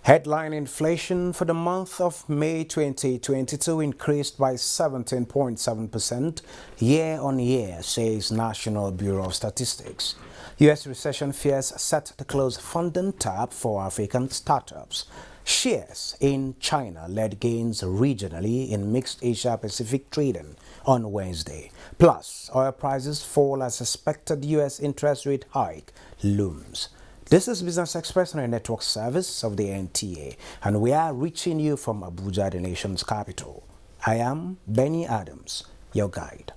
Headline inflation for the month of May 2022 increased by 17.7% year-on-year, says National Bureau of Statistics. U.S. recession fears set to close funding tap for African startups. Shares in China led gains regionally in mixed Asia-Pacific trading on Wednesday. Plus, oil prices fall as expected U.S. interest rate hike looms. This is Business Express on a network service of the NTA, and we are reaching you from Abuja, the nation's capital. I am Benny Adams, your guide.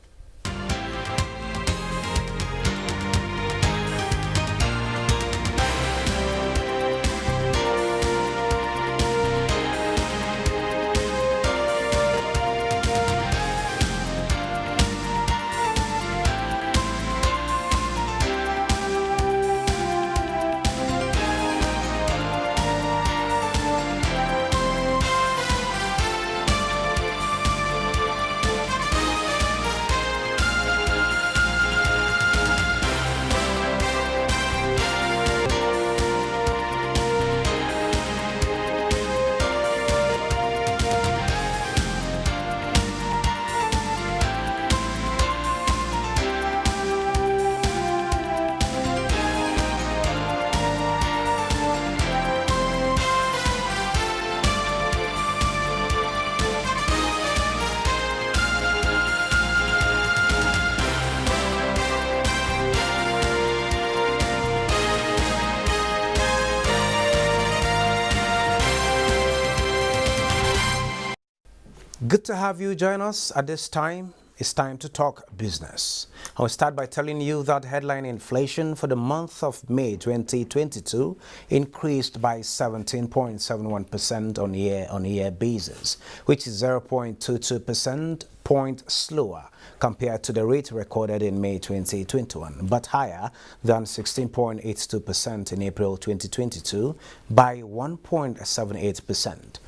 Good to have you join us at this time. It's time to talk business. I'll start by telling you that headline inflation for the month of May 2022 increased by 17.71% on year-on-year basis, which is 0.22% point slower compared to the rate recorded in May 2021, but higher than 16.82% in April 2022 by 1.78%.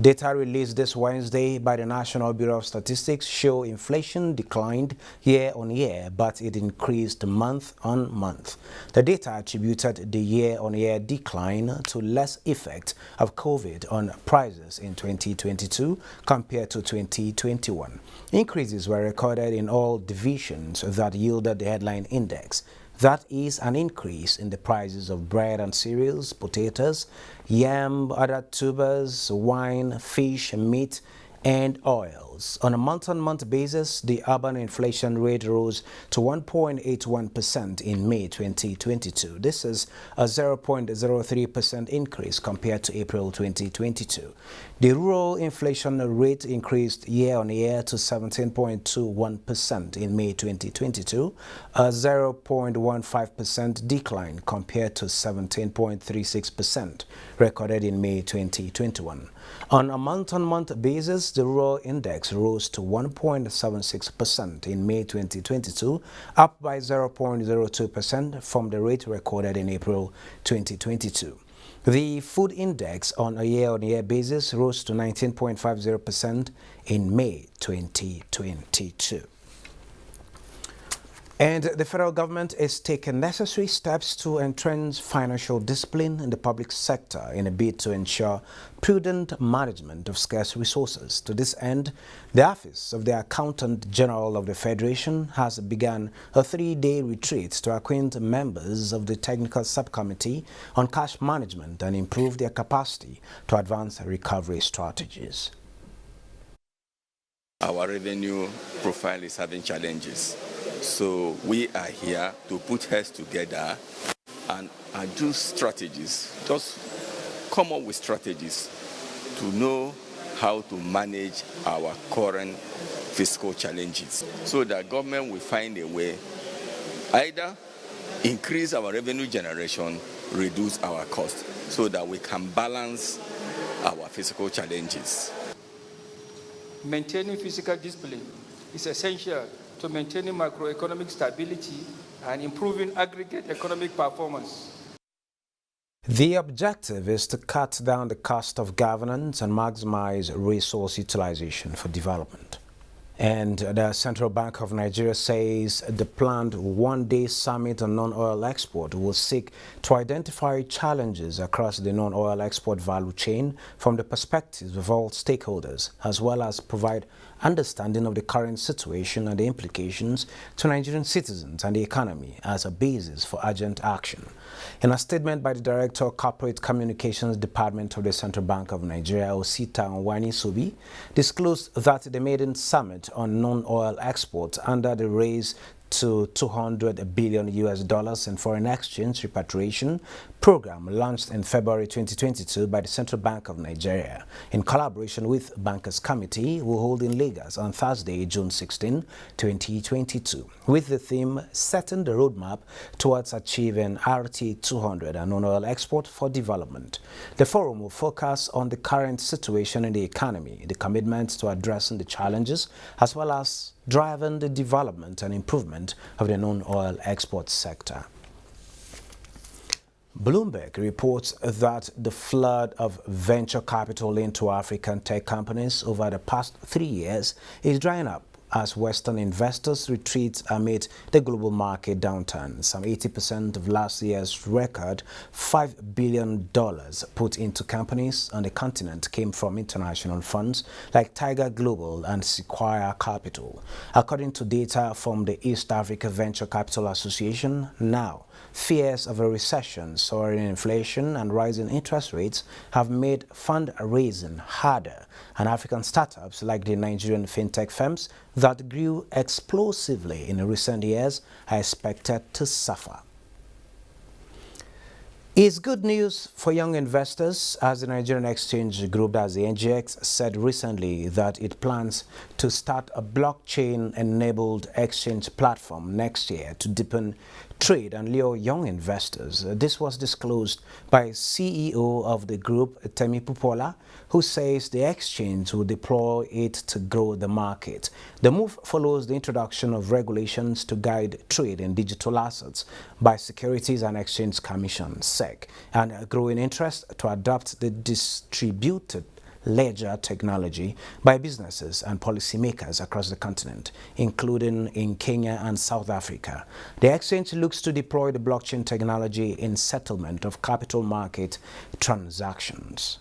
Data released this Wednesday by the National Bureau of Statistics show inflation declined year-on-year, but it increased month-on-month. The data attributed the year-on-year decline to less effect of COVID on prices in 2022 compared to 2021. Increases were recorded in all divisions that yielded the headline index. That is an increase in the prices of bread and cereals, potatoes, yam, other tubers, wine, fish, meat, and oils. On a month-on-month basis, the urban inflation rate rose to 1.81% in May 2022. This is a 0.03% increase compared to April 2022. The rural inflation rate increased year-on-year to 17.21% in May 2022, a 0.15% decline compared to 17.36% recorded in May 2021. On a month-on-month basis, the rural index rose to 1.76% in May 2022, up by 0.02% from the rate recorded in April 2022. The food index on a year-on-year basis rose to 19.50% in May 2022. And the federal government is taking necessary steps to entrench financial discipline in the public sector in a bid to ensure prudent management of scarce resources. To this end, the Office of the Accountant General of the Federation has begun a 3-day retreat to acquaint members of the Technical Subcommittee on Cash Management and improve their capacity to advance recovery strategies. Our revenue profile is having challenges. So we are here to put heads together and do strategies, just come up with strategies to know how to manage our current fiscal challenges so that government will find a way either increase our revenue generation, reduce our cost so that we can balance our fiscal challenges. Maintaining fiscal discipline is essential to maintaining macroeconomic stability and improving aggregate economic performance. The objective is to cut down the cost of governance and maximize resource utilization for development. And the Central Bank of Nigeria says the planned one-day summit on non-oil export will seek to identify challenges across the non-oil export value chain from the perspectives of all stakeholders, as well as provide understanding of the current situation and the implications to Nigerian citizens and the economy as a basis for urgent action. In a statement by the Director of Corporate Communications Department of the Central Bank of Nigeria, Osita Nwani-Subi, disclosed that the maiden summit on non-oil exports under the raise to $200 billion in foreign exchange repatriation program launched in February 2022 by the Central Bank of Nigeria in collaboration with Bankers Committee will hold in Lagos on Thursday, June 16, 2022, with the theme setting the roadmap towards achieving RT 200 and non-oil export for development. The forum will focus on the current situation in the economy, the commitments to addressing the challenges, as well as driving the development and improvement of the non-oil export sector. Bloomberg reports that the flood of venture capital into African tech companies over the past 3 years is drying up as Western investors retreat amid the global market downturn. Some 80% of last year's record $5 billion put into companies on the continent came from international funds like Tiger Global and Sequoia Capital. According to data from the East Africa Venture Capital Association, now fears of a recession, soaring inflation, and rising interest rates have made fundraising harder, and African startups like the Nigerian fintech firms that grew explosively in recent years are expected to suffer. It's good news for young investors as the Nigerian exchange group, as the NGX, said recently that it plans to start a blockchain-enabled exchange platform next year to deepen trade and lure young investors. This was disclosed by CEO of the group, Temi Pupola, who says the exchange will deploy it to grow the market. The move follows the introduction of regulations to guide trade in digital assets by Securities and Exchange Commission, SEC, and a growing interest to adopt the distributed ledger technology by businesses and policymakers across the continent, including in Kenya and South Africa. The exchange looks to deploy the blockchain technology in settlement of capital market transactions.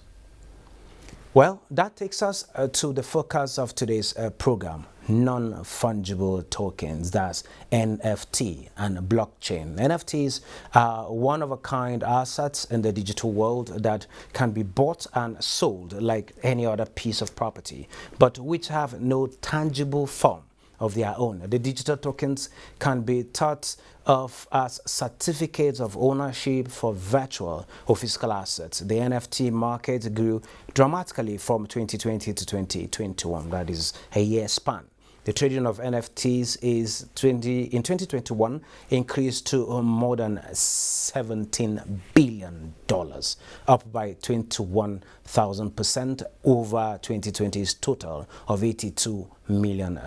Well, that takes us to the focus of today's program, non-fungible tokens, that's NFT and blockchain. NFTs are one-of-a-kind assets in the digital world that can be bought and sold like any other piece of property, but which have no tangible form of their own. The digital tokens can be thought of as certificates of ownership for virtual or physical assets. The NFT market grew dramatically from 2020 to 2021, that is a year span. The trading of NFTs in 2021 increased to more than $17 billion, up by 21,000% over 2020's total of $82 million.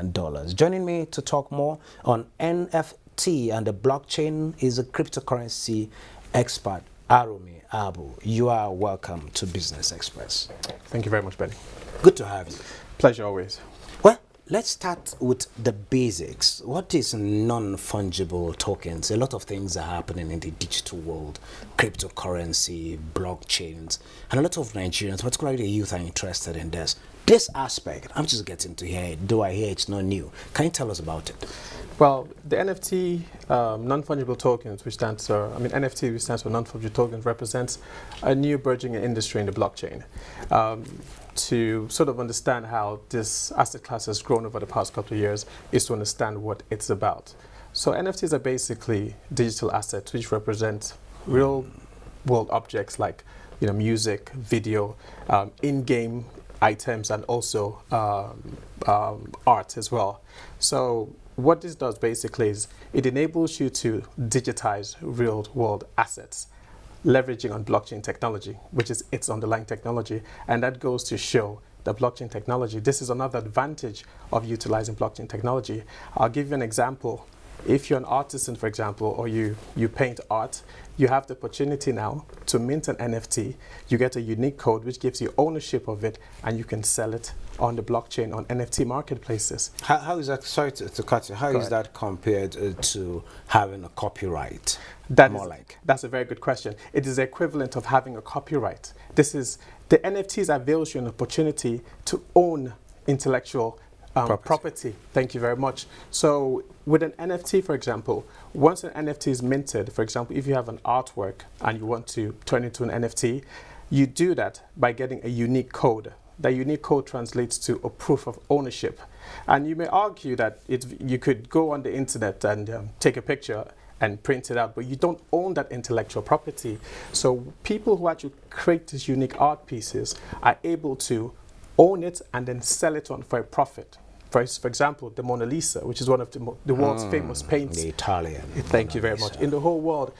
Joining me to talk more on NFT and the blockchain is a cryptocurrency expert, Arome Abu. You are welcome to Business Express. Thank you very much, Benny. Good to have you. Pleasure always. Well, let's start with the basics. What is non-fungible tokens? A lot of things are happening in the digital world, cryptocurrency, blockchains, and a lot of Nigerians, particularly the youth, are interested in this. This aspect, I'm just getting to hear it, though I hear it's not new. Can you tell us about it? Well, the NFT, non-fungible tokens, which stands for, NFT, which stands for non-fungible tokens, represents a new burgeoning industry in the blockchain. To sort of understand how this asset class has grown over the past couple of years is to understand what it's about. So NFTs are basically digital assets which represent real world objects like music, video, in-game items, and also art as well. So what this does basically is it enables you to digitize real world assets, leveraging on blockchain technology, which is its underlying technology. And that goes to show the blockchain technology. This is another advantage of utilizing blockchain technology. I'll give you an example. if you're an artisan, for example, or you paint art, you have the opportunity now to mint an NFT. You get a unique code which gives you ownership of it, and you can sell it on the blockchain on NFT marketplaces. How is that, sorry to cut you, how is that compared to having a copyright? That's a very good question. It is the equivalent of having a copyright. The NFTs avails you an opportunity to own intellectual property. Thank you very much. So with an NFT, for example, once an NFT is minted, for example, if you have an artwork and you want to turn it into an NFT, you do that by getting a unique code. That unique code translates to a proof of ownership. And you may argue that you could go on the internet and take a picture and print it out, but you don't own that intellectual property. So people who actually create these unique art pieces are able to own it and then sell it on for a profit. For example, the Mona Lisa, which is one of the world's famous paintings. The Italian. Thank you very much. In the whole world,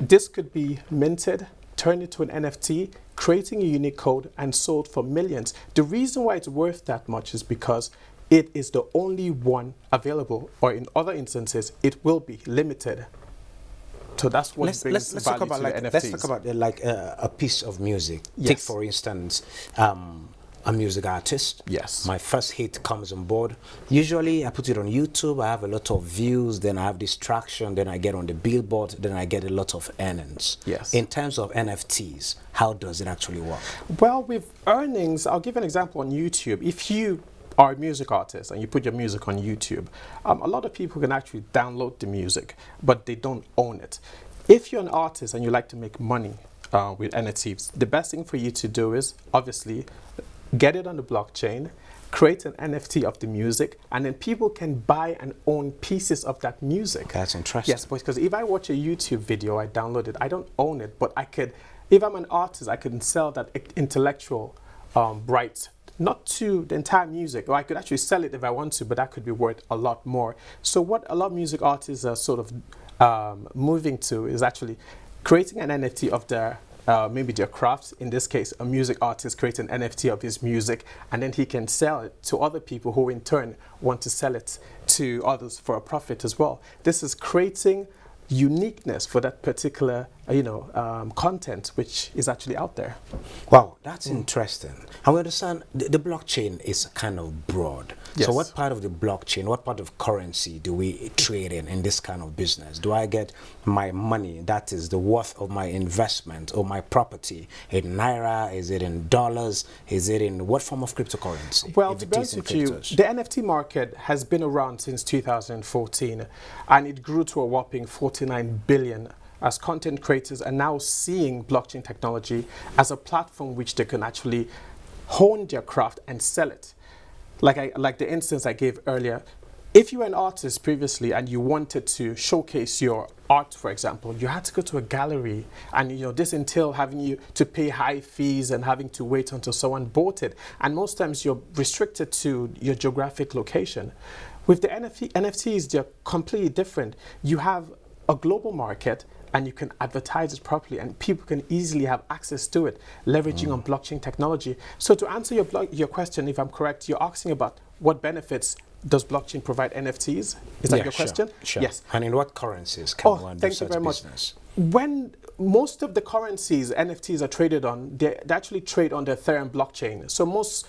this could be minted, turned into an NFT, creating a unique code and sold for millions. The reason why it's worth that much is because it is the only one available, or in other instances, it will be limited. So that's what brings value to the NFTs. Let's talk about a piece of music. Yes. Take, for instance, a music artist. Yes. My first hit comes on board. Usually I put it on YouTube, I have a lot of views, then I have distraction, then I get on the billboard, then I get a lot of earnings. Yes. In terms of NFTs, how does it actually work? Well, with earnings, I'll give an example on YouTube. If you are a music artist and you put your music on YouTube, a lot of people can actually download the music, but they don't own it. If you're an artist and you like to make money with NFTs, the best thing for you to do is obviously get it on the blockchain, create an NFT of the music, and then people can buy and own pieces of that music. That's interesting. Yes, because if I watch a YouTube video, I download it, I don't own it, but I could, if I'm an artist, I can sell that intellectual rights, not to the entire music, or I could actually sell it if I want to, but that could be worth a lot more. So what a lot of music artists are sort of moving to is actually creating an NFT of their maybe their crafts. In this case, a music artist creates an NFT of his music, and then he can sell it to other people who in turn want to sell it to others for a profit as well. This is creating uniqueness for that particular content which is actually out there. Wow, that's interesting. And we understand the blockchain is kind of broad. Yes. So what part of the blockchain, what part of currency do we trade in this kind of business? Do I get my money, that is the worth of my investment or my property, in Naira? Is it in dollars? Is it in what form of cryptocurrency? Well, to be honest with you, the NFT market has been around since 2014, and it grew to a whopping 49 billion as content creators are now seeing blockchain technology as a platform which they can actually hone their craft and sell it. Like the instance I gave earlier, if you were an artist previously and you wanted to showcase your art, for example, you had to go to a gallery, and this entailed having you to pay high fees and having to wait until someone bought it. And most times you're restricted to your geographic location. With the NFTs, they're completely different. You have a global market, and you can advertise it properly, and people can easily have access to it, leveraging on blockchain technology. So to answer your question, if I'm correct, you're asking about what benefits does blockchain provide NFTs? Is that your question? Sure. Yes. And in what currencies can one do such business? When most of the currencies NFTs are traded on, they actually trade on the Ethereum blockchain. So most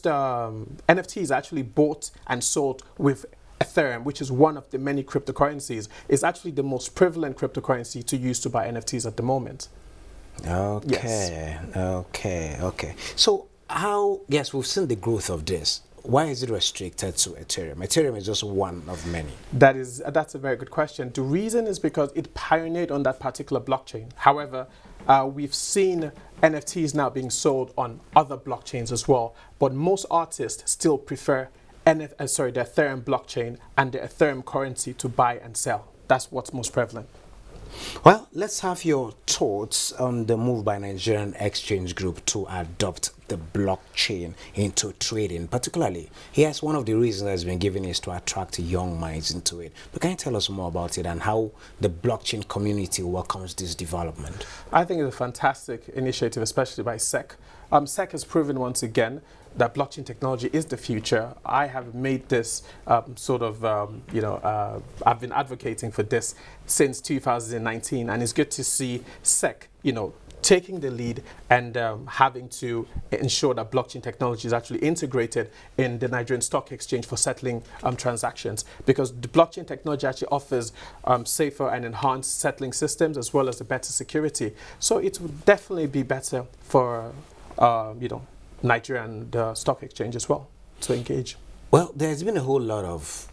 NFTs are actually bought and sold with Ethereum, which is one of the many cryptocurrencies, is actually the most prevalent cryptocurrency to use to buy NFTs at the moment. Okay, yes. Okay. So yes, we've seen the growth of this. Why is it restricted to Ethereum? Ethereum is just one of many. That's a very good question. The reason is because it pioneered on that particular blockchain. However, we've seen NFTs now being sold on other blockchains as well, but most artists still prefer the Ethereum blockchain and the Ethereum currency to buy and sell. That's what's most prevalent. Well, let's have your thoughts on the move by Nigerian exchange group to adopt the blockchain into trading. Particularly, yes, one of the reasons that's been given is to attract young minds into it. But can you tell us more about it and how the blockchain community welcomes this development? I think it's a fantastic initiative, especially by SEC. SEC has proven once again that blockchain technology is the future. I have made this I've been advocating for this since 2019, and it's good to see SEC, taking the lead and having to ensure that blockchain technology is actually integrated in the Nigerian Stock Exchange for settling transactions, because the blockchain technology actually offers safer and enhanced settling systems as well as a better security. So it would definitely be better for Nigerian Stock Exchange as well to engage. Well, there's been a whole lot of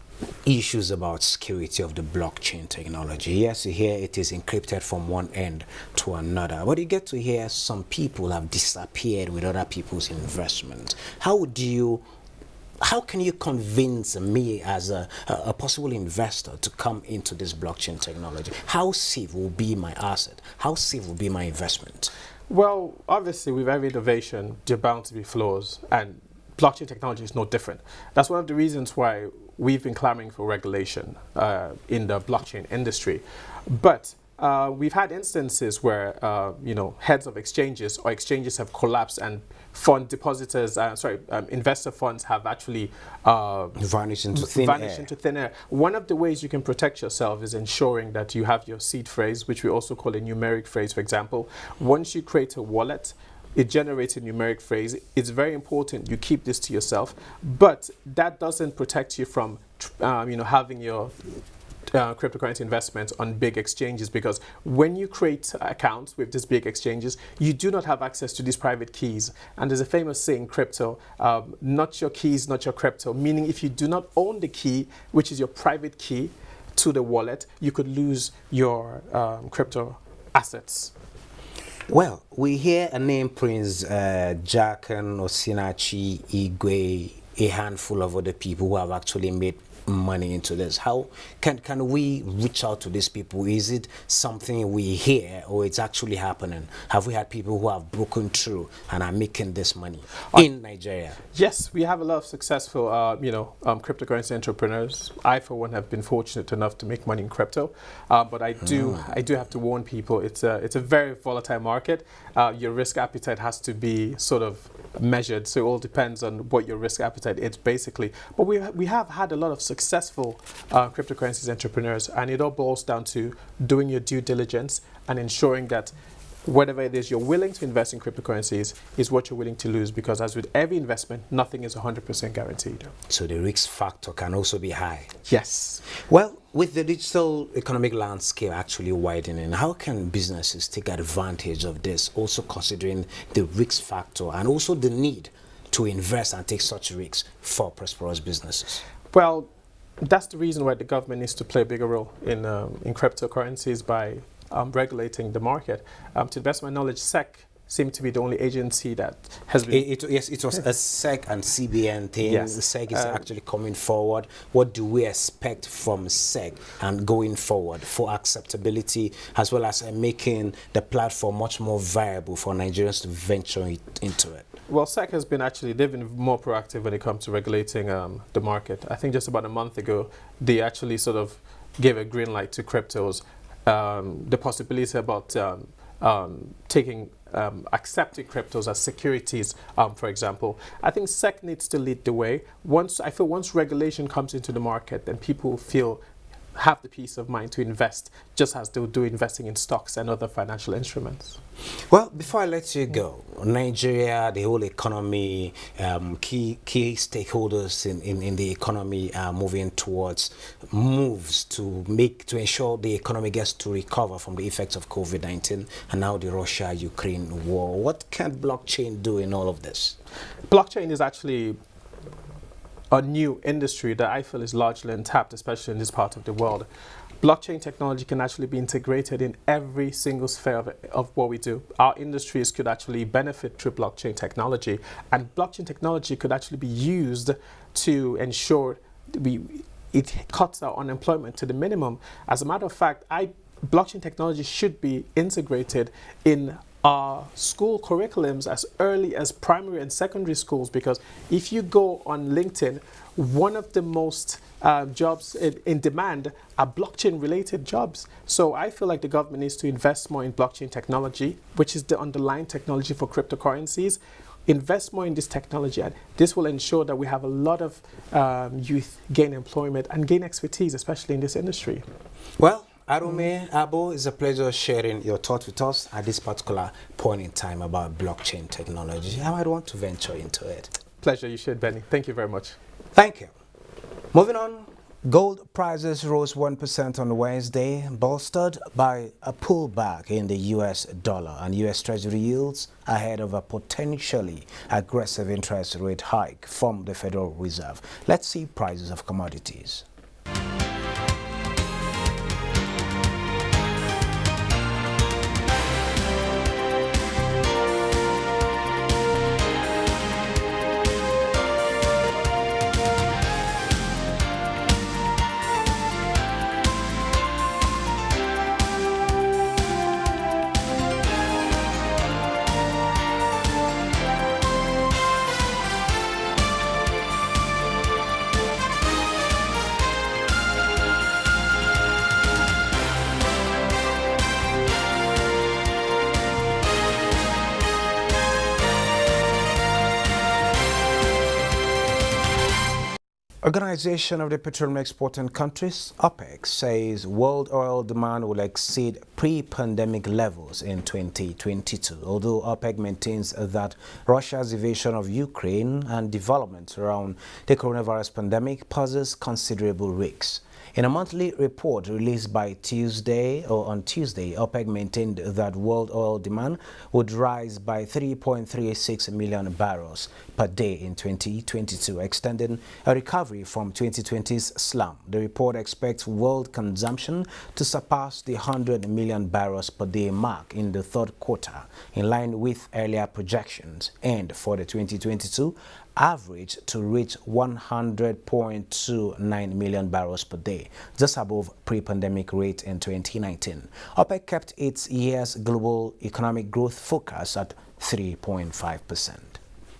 issues about security of the blockchain technology. Yes, you hear it is encrypted from one end to another, but you get to hear some people have disappeared with other people's investment. How can you convince me as a possible investor to come into this blockchain technology? How safe will be my asset? How safe will be my investment? Well, obviously, with every innovation, there are bound to be flaws, and blockchain technology is no different. That's one of the reasons why we've been clamoring for regulation in the blockchain industry. But we've had instances where, heads of exchanges or exchanges have collapsed and investor funds have actually vanished into thin air. One of the ways you can protect yourself is ensuring that you have your seed phrase, which we also call a numeric phrase, for example. Once you create a wallet, it generates a numeric phrase. It's very important you keep this to yourself, but that doesn't protect you from, having your cryptocurrency investments on big exchanges, because when you create accounts with these big exchanges, you do not have access to these private keys. And there's a famous saying in crypto, not your keys, not your crypto, meaning if you do not own the key, which is your private key to the wallet, you could lose your crypto assets. Well, we hear a name, Prince Jakan, Osinachi, Igwe, a handful of other people who have actually made money into this. How can we reach out to these people? Is it something we hear or it's actually happening? Have we had people who have broken through and are making this money in Nigeria? Yes, we have a lot of successful cryptocurrency entrepreneurs. I, for one, have been fortunate enough to make money in crypto, but I do have to warn people, it's a very volatile market. Your risk appetite has to be sort of measured, so it all depends on what your risk appetite is, basically. But we have had a lot of successful cryptocurrencies entrepreneurs, and it all boils down to doing your due diligence and ensuring that whatever it is you're willing to invest in cryptocurrencies is what you're willing to lose, because as with every investment, nothing is 100% guaranteed. So the risk factor can also be high. Yes. Well, with the digital economic landscape actually widening, how can businesses take advantage of this, also considering the risk factor and also the need to invest and take such risks for prosperous businesses? Well, that's the reason why the government needs to play a bigger role in cryptocurrencies by regulating the market. To the best of my knowledge, SEC seemed to be the only agency that has been... Yes, it was a SEC and CBN thing. Yes. The SEC is actually coming forward. What do we expect from SEC and going forward for acceptability, as well as making the platform much more viable for Nigerians to venture into it? Well, SEC has been they've been more proactive when it comes to regulating the market. I think just about a month ago, they actually sort of gave a green light to cryptos. The possibility about accepting cryptos as securities, for example. I think SEC needs to lead the way. Once regulation comes into the market, then people have the peace of mind to invest, just as they do investing in stocks and other financial instruments. Well, before I let you go, Nigeria, the whole economy, key stakeholders in the economy are moving towards moves to ensure the economy gets to recover from the effects of COVID-19 and now the Russia-Ukraine war. What can blockchain do in all of this? Blockchain is actually a new industry that I feel is largely untapped, especially in this part of the world. Blockchain technology can actually be integrated in every single sphere of what we do. Our industries could actually benefit through blockchain technology, and blockchain technology could actually be used to ensure it cuts our unemployment to the minimum. As a matter of fact, blockchain technology should be integrated in our school curriculums as early as primary and secondary schools, because if you go on LinkedIn, one of the most jobs in demand are blockchain related jobs. So I feel like the government needs to invest more in blockchain technology, which is the underlying technology for cryptocurrencies, invest more in this technology, and this will ensure that we have a lot of youth gain employment and gain expertise, especially in this industry. Well, Arume, Abo, it's a pleasure sharing your thoughts with us at this particular point in time about blockchain technology. I might want to venture into it. Pleasure you shared, Benny. Thank you very much. Thank you. Moving on, gold prices rose 1% on Wednesday, bolstered by a pullback in the US dollar and US Treasury yields ahead of a potentially aggressive interest rate hike from the Federal Reserve. Let's see prices of commodities. Organization of the Petroleum Exporting Countries, OPEC, says world oil demand will exceed pre-pandemic levels in 2022, although OPEC maintains that Russia's invasion of Ukraine and developments around the coronavirus pandemic poses considerable risks. In a monthly report released on Tuesday, OPEC maintained that world oil demand would rise by 3.36 million barrels per day in 2022, extending a recovery from 2020's slump. The report expects world consumption to surpass the 100 million barrels per day mark in the third quarter, in line with earlier projections, and for the 2022 average to reach 100.29 million barrels per day, just above pre-pandemic rate in 2019. OPEC kept its year's global economic growth forecast at 3.5%.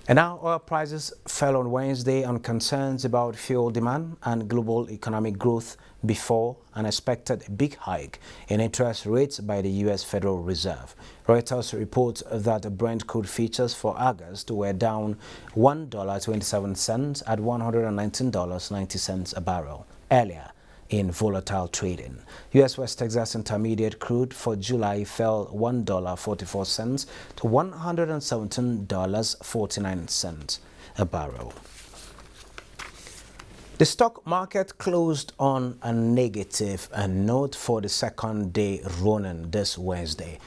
And now oil prices fell on Wednesday on concerns about fuel demand and global economic growth before an expected big hike in interest rates by the U.S. Federal Reserve. Reuters reports that Brent crude futures for August were down $1.27 at $119.90 a barrel earlier in volatile trading. U.S. West Texas Intermediate crude for July fell $1.44 to $117.49 a barrel. The stock market closed on a negative note for the second day running this Wednesday,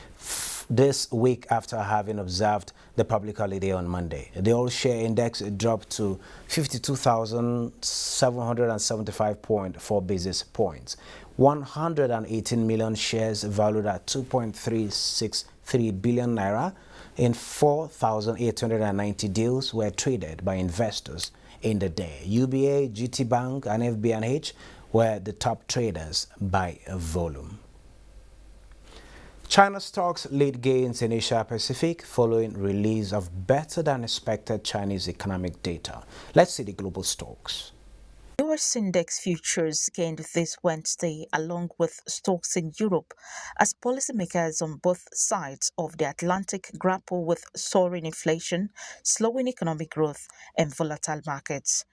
this week after having observed the public holiday on Monday. The all-share index dropped to 52,775.4 basis points. 118 million shares valued at 2.363 billion naira in 4,890 deals were traded by investors in the day. UBA, GT Bank, and FBNH were the top traders by volume. China stocks lead gains in Asia Pacific following release of better than expected Chinese economic data. Let's see the global stocks. US index futures gained this Wednesday along with stocks in Europe as policymakers on both sides of the Atlantic grapple with soaring inflation, slowing economic growth, and volatile markets.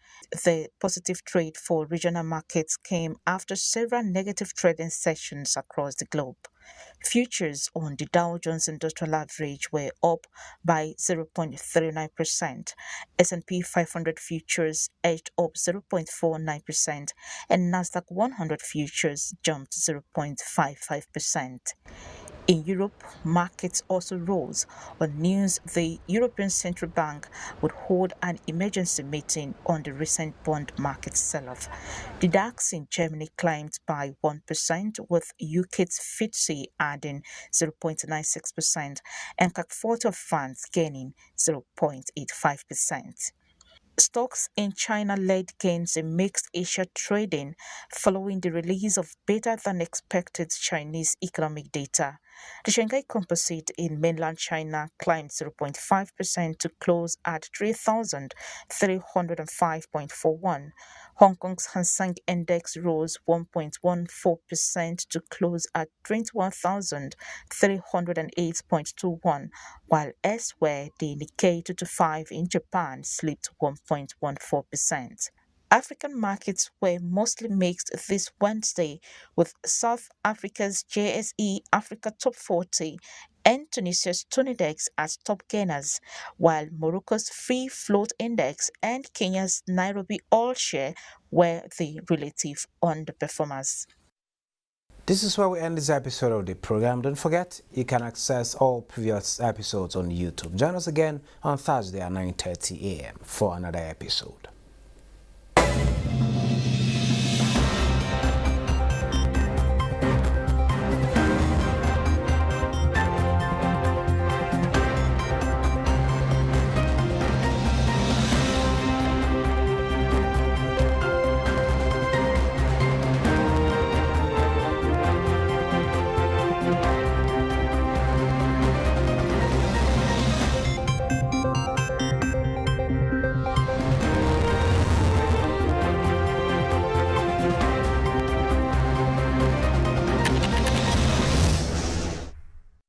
The positive trade for regional markets came after several negative trading sessions across the globe. Futures on the Dow Jones Industrial Average were up by 0.39%. S&P 500 futures edged up 0.49%, and Nasdaq 100 futures jumped 0.55%. In Europe, markets also rose on news the European Central Bank would hold an emergency meeting on the recent bond market sell-off. The DAX in Germany climbed by 1%, with UK's FTSE adding 0.96% and CAC 40 of France gaining 0.85%. Stocks in China led gains in mixed Asia trading following the release of better than expected Chinese economic data. The Shanghai Composite in mainland China climbed 0.5% to close at 3,305.41. Hong Kong's Hang Seng Index rose 1.14% to close at 21,308.21, while elsewhere the Nikkei 225 in Japan slipped 1.14%. African markets were mostly mixed this Wednesday, with South Africa's JSE Africa Top 40 and Tunisia's Tunidex as top gainers, while Morocco's Free Float Index and Kenya's Nairobi All Share were the relative underperformers. This is where we end this episode of the program. Don't forget, you can access all previous episodes on YouTube. Join us again on Thursday at 9:30 a.m. for another episode.